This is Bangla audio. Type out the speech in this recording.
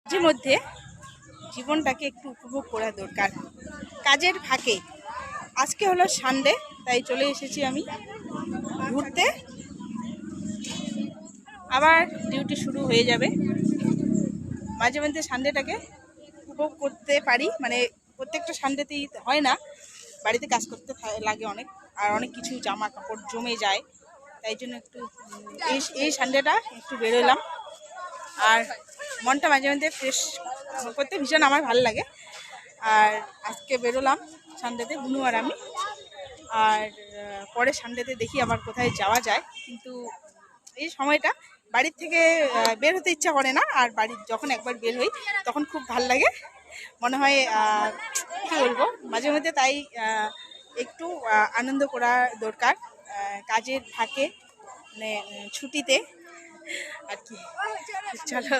মাঝে মধ্যে জীবনটাকে একটু উপভোগ করা দরকার। কাজের ফাঁকে আজকে হলো সানডে, তাই চলে এসেছি আমি ঘুরতে। আবার ডিউটি শুরু হয়ে যাবে। মাঝে মধ্যে সানডেটাকে উপভোগ করতে পারি, মানে প্রত্যেকটা সানডেতেই হয় না, বাড়িতে কাজ করতে লাগে অনেক, আর অনেক কিছু জামা কাপড় জমে যায়। তাই জন্য একটু এই সানডেটা একটু বেরোলাম। আর মনটা মাঝে মধ্যে ফ্রেশ করতে ভীষণ আমার ভালো লাগে। আর আজকে বেরোলাম সানডেতে, বুনু আর আমি। আর পরে সানডেতে দেখি আবার কোথায় যাওয়া যায়, কিন্তু এই সময়টা বাড়ির থেকে বের হতে ইচ্ছা করে না। আর বাড়ির যখন একবার বের হই তখন খুব ভাল লাগে, মনে হয় কী বলবো, মাঝে মধ্যে তাই একটু আনন্দ করা দরকার কাজের ফাঁকে, মানে ছুটিতে আর কি। চলো